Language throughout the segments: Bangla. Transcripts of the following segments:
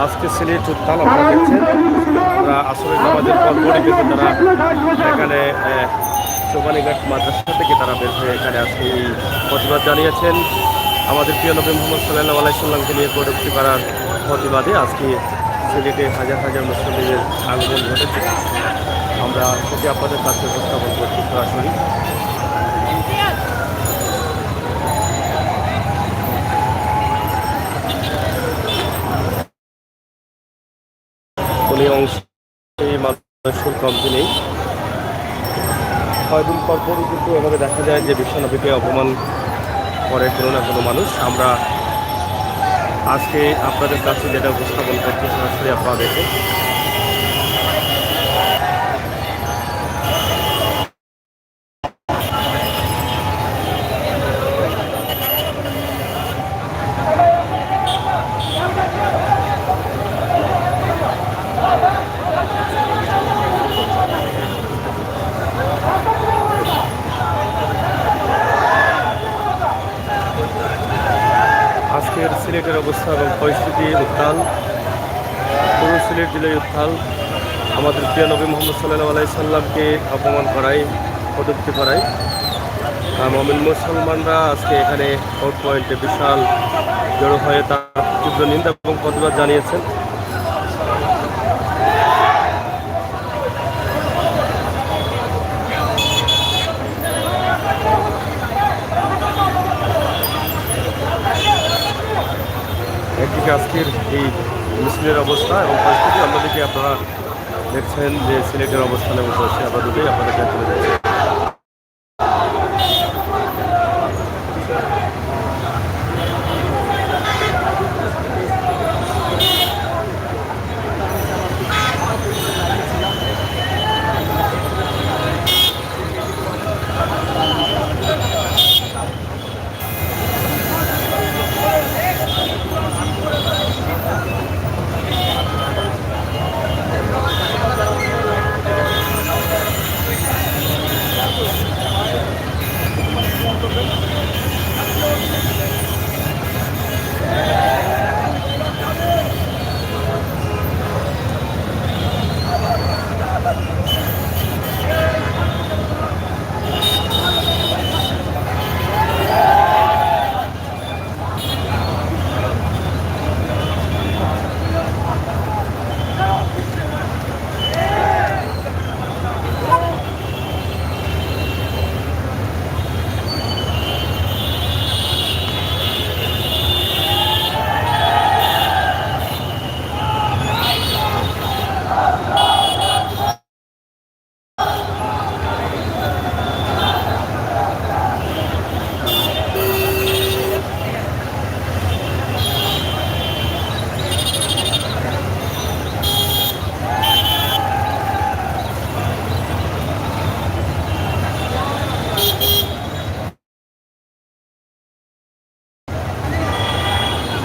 আজকে সিলেট উত্তাল আপনারা দেখছেন। আমরা আসলে নামাজের পরপরই কিন্তু তারা এখানে সোবানীঘাট মাদ্রাসা থেকে তারা বের হয়ে এখানে আজকে প্রতিবাদ জানিয়েছেন। আমাদের প্রিয় নবী মোহাম্মদ সাল্লাল্লাহু আলাইহি সাল্লামকে নিয়ে কটূক্তি করার প্রতিবাদে আজকে সিলেটে হাজার হাজার মুসলিমদের আগমন ঘটেছে। আমরা সেটি আপনাদের কাছে উপস্থাপন করছি সরাসরি। কোনো অংশে মানুষের কমতি নেই। কয়েকদিন পরপরই কিন্তু এভাবে দেখা যায় যে বিশ্বনবীকে অপমান করে কোনো না কোনো মানুষ। আমরা আজকে আপনাদের কাছে যেটা উপস্থাপন করছি সরাসরি আপনারা দেখুন। আজকের সিলেটের অবস্থা এবং পরিস্থিতি উত্তাল, পুরো সিলেট জেলায় উত্তাল। আমাদের প্রিয় নবী মোহাম্মদ সাল্লাল্লাহু আলাইহি সাল্লামকে অপমান করায়, কটূক্তি করায় মুমিন মুসলমানরা আজকে এখানে কোর্ট পয়েন্টে বিশাল জড়ো হয়ে তার তীব্র নিন্দা এবং প্রতিবাদ জানিয়েছেন। একদিকে আজকের এই মিছিলের অবস্থা এবং পরিস্থিতি, অন্যদিকে আপনারা দেখছেন যে সিলেটের অবস্থানে বসে আমরা দুটোই আপনাদেরকে তুলে দিচ্ছি।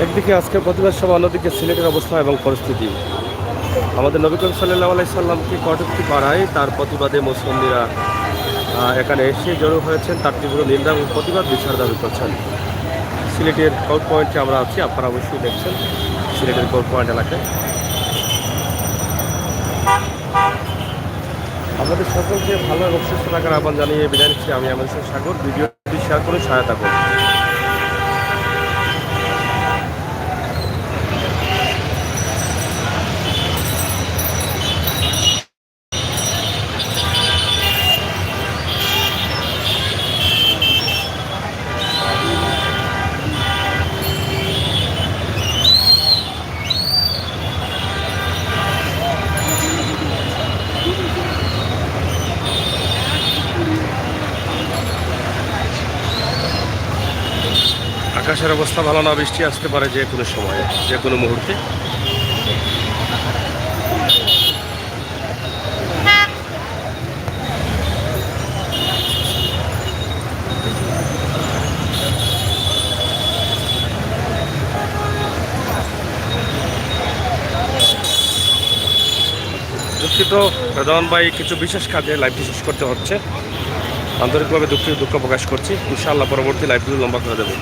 একদিকে আজকের প্রতিবাদ সভা, অন্যদিকে সিলেটের অবস্থা এবং পরিস্থিতি। আমাদের নবী করিম সাল্লাল্লাহু আলাইহি সাল্লামকে কটূক্তি করায় তার প্রতিবাদে মুসলিমরা এখানে এসে জড়ো হয়েছেন, তার তীব্র নিন্দা এবং প্রতিবাদ বিচার দাবি করছেন। সিলেটের কোর্ট পয়েন্টে আমরা আছি, আপনারা অবশ্যই দেখছেন সিলেটের কোর্ট পয়েন্ট এলাকায়। আপনাদের সকলকে ভালো এবং সুস্থ থাকার আহ্বান জানিয়ে বিদায় নিচ্ছি। আমি আমার সাগর। ভিডিওটি শেয়ার করে সহায়তা করুন। আকাশের অবস্থা ভালো না, বৃষ্টি আসতে পারে যে কোনো সময়ে, যে কোনো মুহূর্তে। দুঃখিত প্রধান ভাই, কিছু বিশেষ কাজে লাইভটি শেষ করতে হচ্ছে। আন্তরিকভাবে দুঃখ প্রকাশ করছি। ইনশাআল্লাহ পরবর্তী লাইভগুলো লম্বা করে দেবো।